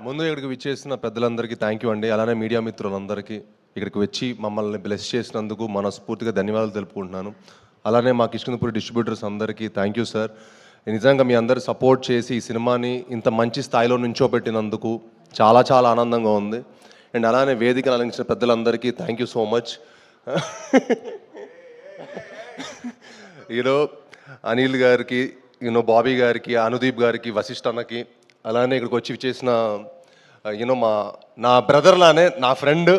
ముందు ఇక్కడికి విచ్చేసిన పెద్దలందరికీ థ్యాంక్ యూ అండి. అలానే మీడియా మిత్రులందరికీ ఇక్కడికి వచ్చి మమ్మల్ని బ్లెస్ చేసినందుకు మనస్ఫూర్తిగా ధన్యవాదాలు తెలుపుకుంటున్నాను. అలానే మా కిష్కిందపురి డిస్ట్రిబ్యూటర్స్ అందరికీ థ్యాంక్ యూ సార్. నిజంగా మీ అందరు సపోర్ట్ చేసి ఈ సినిమాని ఇంత మంచి స్థాయిలో నుంచోబెట్టినందుకు చాలా చాలా ఆనందంగా ఉంది. అండ్ అలానే వేదికను అలంకరించిన పెద్దలందరికీ thank you so much. Anil గారికి, బాబీ గారికి, అనుదీప్ గారికి, వశిష్ఠ అన్నకి, అలానే ఇక్కడికి వచ్చి చేసిన నా బ్రదర్ లానే నా ఫ్రెండ్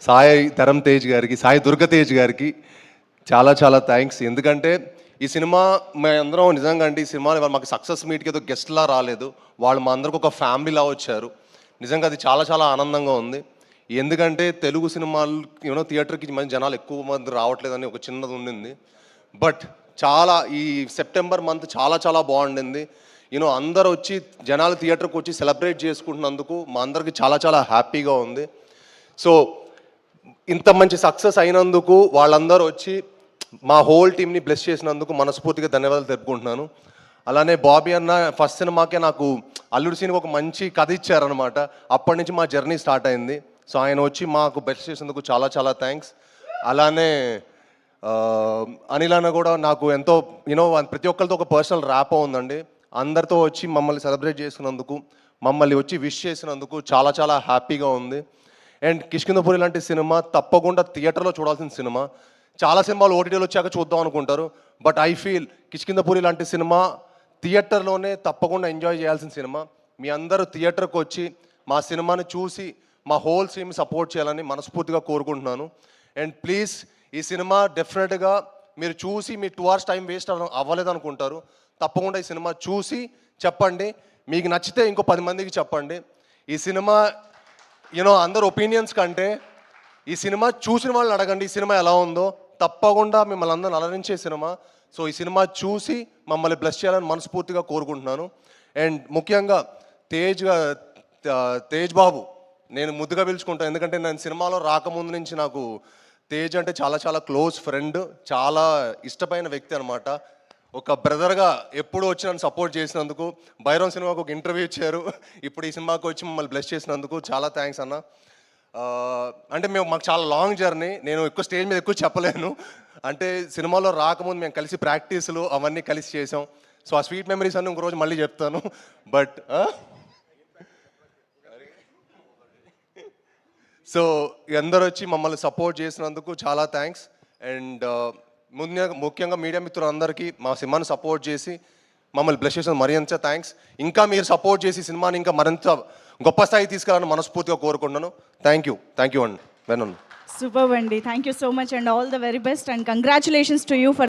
సాయి ధరమ్ తేజ్ గారికి, సాయి దుర్గతేజ్ గారికి చాలా చాలా థ్యాంక్స్. ఎందుకంటే ఈ సినిమా మేమందరం నిజంగా అంటే ఈ సినిమా మాకు సక్సెస్ మీట్కి ఏదో గెస్ట్లా రాలేదు, వాళ్ళు మా అందరికి ఒక ఫ్యామిలీలా వచ్చారు. నిజంగా అది చాలా చాలా ఆనందంగా ఉంది. ఎందుకంటే తెలుగు సినిమాలు థియేటర్కి మంచి జనాలు ఎక్కువ మంది రావట్లేదని ఒక చిన్నది ఉండింది. బట్ చాలా ఈ సెప్టెంబర్ మంత్ చాలా చాలా బాగుండింది. అందరూ వచ్చి జనాలు థియేటర్కి వచ్చి సెలబ్రేట్ చేసుకుంటున్నందుకు మా అందరికి చాలా చాలా హ్యాపీగా ఉంది. సో ఇంత మంచి సక్సెస్ అయినందుకు వాళ్ళందరూ వచ్చి మా హోల్ టీమ్ని బ్లెస్ చేసినందుకు మనస్ఫూర్తిగా ధన్యవాదాలు తెలుపుకుంటున్నాను. అలానే బాబీ అన్న ఫస్ట్ సినిమాకే నాకు అల్లుడు సినిమా ఒక మంచి కథ ఇచ్చారనమాట. అప్పటి నుంచి మా జర్నీ స్టార్ట్ అయింది. సో ఆయన వచ్చి మాకు బ్లెస్ చేసినందుకు చాలా చాలా థ్యాంక్స్. అలానే అనిల్ అన్న కూడా నాకు ఎంతో ప్రతి ఒక్కరితో ఒక పర్సనల్ ర్యాప్ ఉందండి. అందరితో వచ్చి మమ్మల్ని సెలబ్రేట్ చేసినందుకు, మమ్మల్ని వచ్చి విష్ చేసినందుకు చాలా చాలా హ్యాపీగా ఉంది. అండ్ కిష్కిందపురి లాంటి సినిమా తప్పకుండా థియేటర్లో చూడాల్సిన సినిమా. చాలా సినిమాలు ఓటీటీలో వచ్చాక చూద్దాం అనుకుంటారు, బట్ ఐ ఫీల్ కిష్కిందపురి లాంటి సినిమా థియేటర్లోనే తప్పకుండా ఎంజాయ్ చేయాల్సిన సినిమా. మీ అందరూ థియేటర్కి వచ్చి మా సినిమాని చూసి మా హోల్ టీమ్ సపోర్ట్ చేయాలని మనస్ఫూర్తిగా కోరుకుంటున్నాను. అండ్ ప్లీజ్ ఈ సినిమా డెఫినెట్గా మీరు చూసి మీ 2 hours టైం వేస్ట్ అవ్వలేదు అనుకుంటారు. తప్పకుండా ఈ సినిమా చూసి చెప్పండి, మీకు నచ్చితే ఇంకో 10 మందికి చెప్పండి. ఈ సినిమా అందరు ఒపీనియన్స్ కంటే ఈ సినిమా చూసిన వాళ్ళని అడగండి ఈ సినిమా ఎలా ఉందో. తప్పకుండా మిమ్మల్ని అందరిని అలరించే సినిమా. సో ఈ సినిమా చూసి మమ్మల్ని బ్లెస్ చేయాలని మనస్ఫూర్తిగా కోరుకుంటున్నాను. అండ్ ముఖ్యంగా తేజ్ బాబు నేను ముద్దుగా పిలుచుకుంటాను, ఎందుకంటే నేను సినిమాలో రాకముందు నుంచి నాకు తేజ్ అంటే చాలా చాలా క్లోజ్ ఫ్రెండ్, చాలా ఇష్టమైన వ్యక్తి అనమాట. ఒక బ్రదర్గా ఎప్పుడు వచ్చి నన్ను సపోర్ట్ చేసినందుకు, భైరవ్ సినిమాకు ఒక ఇంటర్వ్యూ ఇచ్చారు, ఇప్పుడు ఈ సినిమాకి వచ్చి మమ్మల్ని బ్లెస్ చేసినందుకు చాలా థ్యాంక్స్ అన్న. అంటే మాకు చాలా లాంగ్ జర్నీ, నేను ఎక్కువ స్టేజ్ మీద ఎక్కువ చెప్పలేను. అంటే సినిమాలో రాకముందు మేము కలిసి ప్రాక్టీసులు అవన్నీ కలిసి చేసాం. సో ఆ స్వీట్ మెమరీస్ అన్నీ ఇంకో రోజు మళ్ళీ చెప్తాను. బట్ సో అందరూ వచ్చి మమ్మల్ని సపోర్ట్ చేసినందుకు చాలా థ్యాంక్స్. అండ్ ముఖ్యంగా మీడియా మిత్రులందరికీ మా సినిమాని సపోర్ట్ చేసి మమ్మల్ని బ్లెస్ చేసిన మరింత థ్యాంక్స్. ఇంకా మీరు సపోర్ట్ చేసి సినిమాని ఇంకా మరింత గొప్ప స్థాయి తీసుకురావాలని మనస్ఫూర్తిగా కోరుకుంటున్నాను. థ్యాంక్ యూ అండి. సూపర్ అండి, thank you so much and all the very best and congratulations to you for